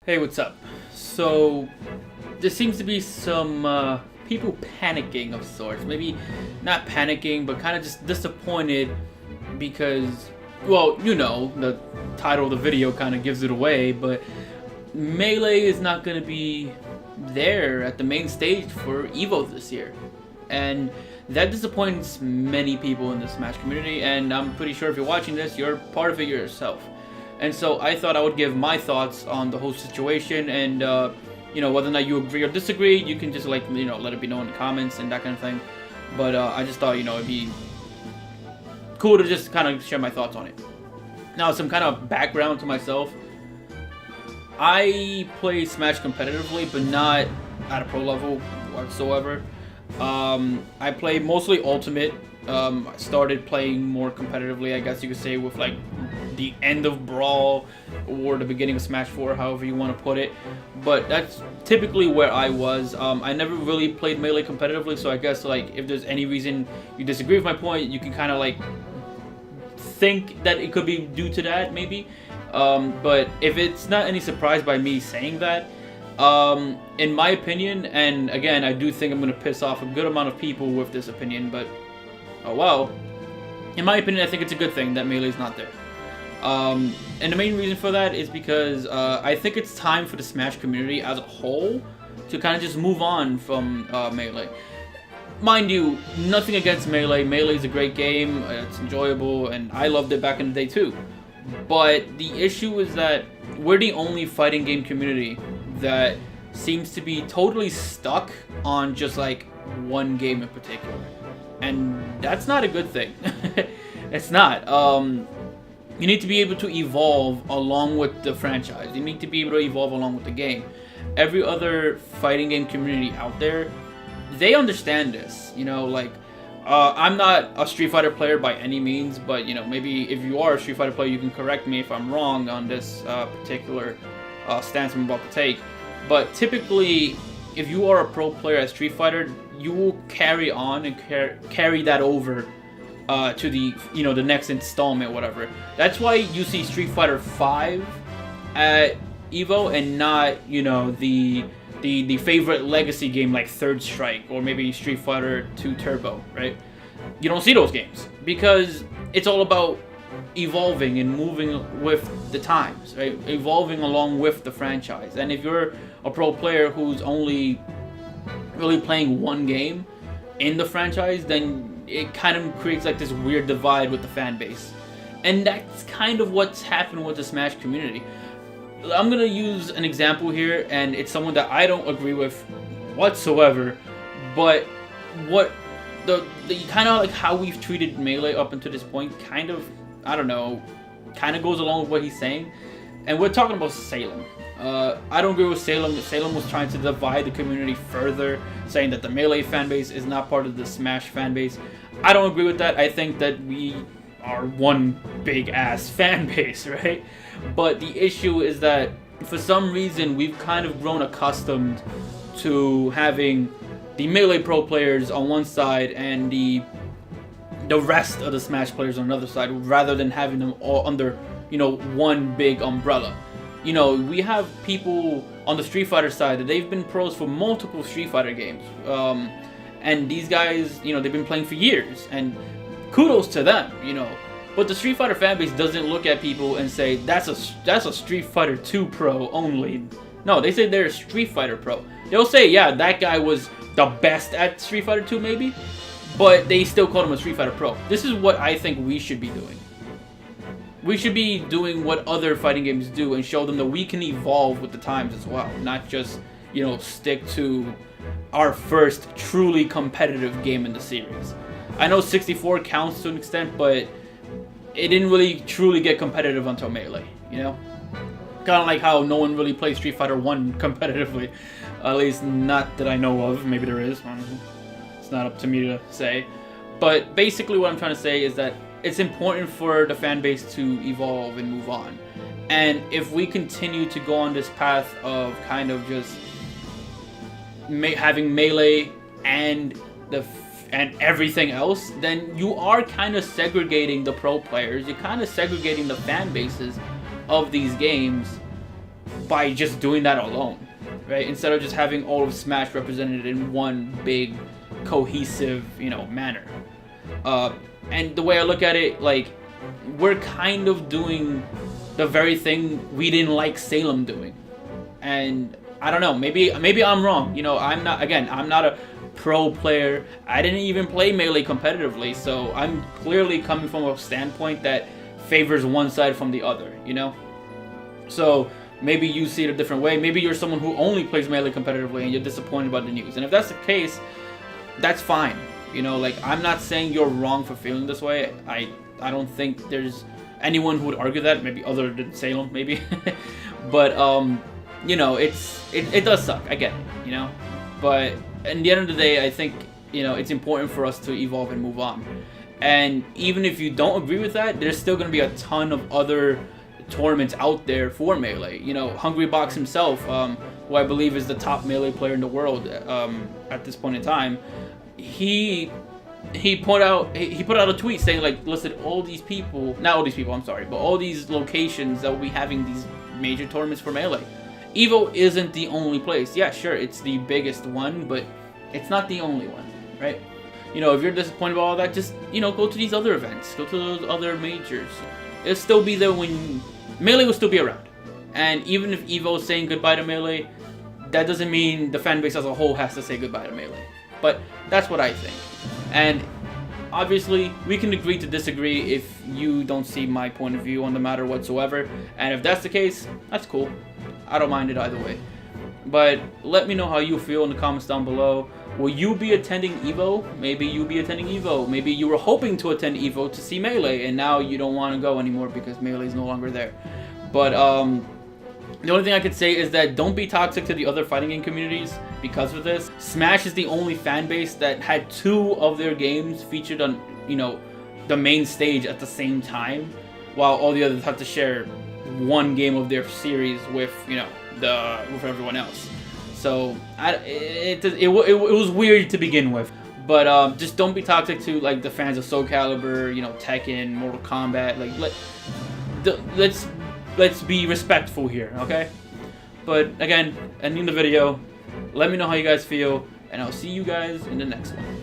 Hey, what's up? So, there seems to be some people panicking of sorts. Maybe not panicking, but kind of just disappointed because, well, the title of the video kind of gives it away, but Melee is not going to be there at the main stage for EVO this year. And that disappoints many people in the Smash community, and I'm pretty sure if you're watching this, you're part of it yourself. And so I thought I would give my thoughts on the whole situation, and whether or not you agree or disagree, you can just let it be known in the comments and that kind of thing. But I just thought it'd be cool to just kind of share my thoughts on it. Now, some kind of background to myself. I play Smash competitively, but not at a pro level whatsoever. I play mostly Ultimate. I started playing more competitively, I guess you could say, with like the end of Brawl or the beginning of Smash 4, however you want to put it. But that's typically where I was. I never really played Melee competitively, so I guess like if there's any reason you disagree with my point, you can kind of like think that it could be due to that, maybe. But if it's not any surprise by me saying that, in my opinion, and again, I do think I'm going to piss off a good amount of people with this opinion, but oh well. In my opinion, I think it's a good thing that Melee's not there. And the main reason for that is because I think it's time for the Smash community as a whole to kind of just move on from Melee. Mind you, nothing against Melee. Melee is a great game, it's enjoyable, and I loved it back in the day too. But the issue is that we're the only fighting game community that seems to be totally stuck on just like one game in particular. And that's not a good thing. It's not. You need to be able to evolve along with the franchise. You need to be able to evolve along with the game. Every other fighting game community out there, they understand this. I'm not a Street Fighter player by any means, but maybe if you are a Street Fighter player, you can correct me if I'm wrong on this particular stance I'm about to take. But typically, if you are a pro player at Street Fighter, you will carry on and carry that over to the the next installment, whatever. That's why you see Street Fighter 5 at EVO and not the favorite legacy game like Third Strike or maybe Street Fighter 2 Turbo, right? You don't see those games because it's all about evolving and moving with the times, right? Evolving along with the franchise. And if you're a pro player who's only really playing one game in the franchise, then it kind of creates like this weird divide with the fan base. And that's kind of what's happened with the Smash community. I'm gonna use an example here, and it's someone that I don't agree with whatsoever, but what the kind of like how we've treated Melee up until this point kind of, I don't know, kind of goes along with what he's saying. And we're talking about Salem. I don't agree with Salem. Salem was trying to divide the community further, saying that the Melee fanbase is not part of the Smash fanbase. I don't agree with that. I think that we are one big ass fan base, right? But the issue is that for some reason we've kind of grown accustomed to having the Melee pro players on one side and the rest of the Smash players on another side, rather than having them all under one big umbrella. We have people on the Street Fighter side that they've been pros for multiple Street Fighter games, and these guys, they've been playing for years, and kudos to them, But the Street Fighter fanbase doesn't look at people and say that's a Street Fighter 2 pro only. No, they say they're a Street Fighter pro. They'll say, yeah, that guy was the best at Street Fighter 2 maybe, but they still call him a Street Fighter pro. This is what I think we should be doing. We should be doing what other fighting games do and show them that we can evolve with the times as well, not just stick to our first truly competitive game in the series. I know 64 counts to an extent, but it didn't really truly get competitive until Melee, Kind of like how no one really plays Street Fighter 1 competitively. At least not that I know of. Maybe there is. It's not up to me to say. But basically what I'm trying to say is that it's important for the fan base to evolve and move on. And if we continue to go on this path of kind of just having Melee and everything else, then you are kind of segregating the pro players. You're kind of segregating the fan bases of these games by just doing that alone, right? Instead of just having all of Smash represented in one big, cohesive, you know, manner. And the way I look at it, like, we're kind of doing the very thing we didn't like Salem doing. And I don't know, maybe I'm wrong. You know, I'm not a pro player. I didn't even play Melee competitively, so I'm clearly coming from a standpoint that favors one side from the other, you know? So maybe you see it a different way. Maybe you're someone who only plays Melee competitively and you're disappointed about the news. And if that's the case, that's fine. You know, like, I'm not saying you're wrong for feeling this way. I don't think there's anyone who would argue that, maybe other than Salem, maybe. But you know, it does suck. I get it, you know. But at the end of the day, I think, you know, it's important for us to evolve and move on. And even if you don't agree with that, there's still going to be a ton of other tournaments out there for Melee. You know, Hungrybox himself, who I believe is the top Melee player in the world at this point in time, he put out a tweet saying, like, listen, all these people, not all these people, I'm sorry, but all these locations that will be having these major tournaments for Melee. EVO isn't the only place. Yeah, sure, it's the biggest one, but it's not the only one, right? You know, if you're disappointed about all that, just, you know, go to these other events. Go to those other majors. It'll still be there when... Melee will still be around. And even if EVO is saying goodbye to Melee, that doesn't mean the fan base as a whole has to say goodbye to Melee. But that's what I think. And obviously, we can agree to disagree if you don't see my point of view on the matter whatsoever. And if that's the case, that's cool. I don't mind it either way. But let me know how you feel in the comments down below. Will you be attending EVO? Maybe you'll be attending EVO. Maybe you were hoping to attend EVO to see Melee, and now you don't want to go anymore because Melee is no longer there. But the only thing I could say is that don't be toxic to the other fighting game communities because of this. Smash is the only fan base that had 2 of their games featured on, you know, the main stage at the same time, while all the others have to share one game of their series with, you know, with everyone else. So it was weird to begin with. But just don't be toxic to, like, the fans of Soul Calibur, you know, Tekken, Mortal Kombat. Like, let's be respectful here, okay? But again, ending the video. Let me know how you guys feel, and I'll see you guys in the next one.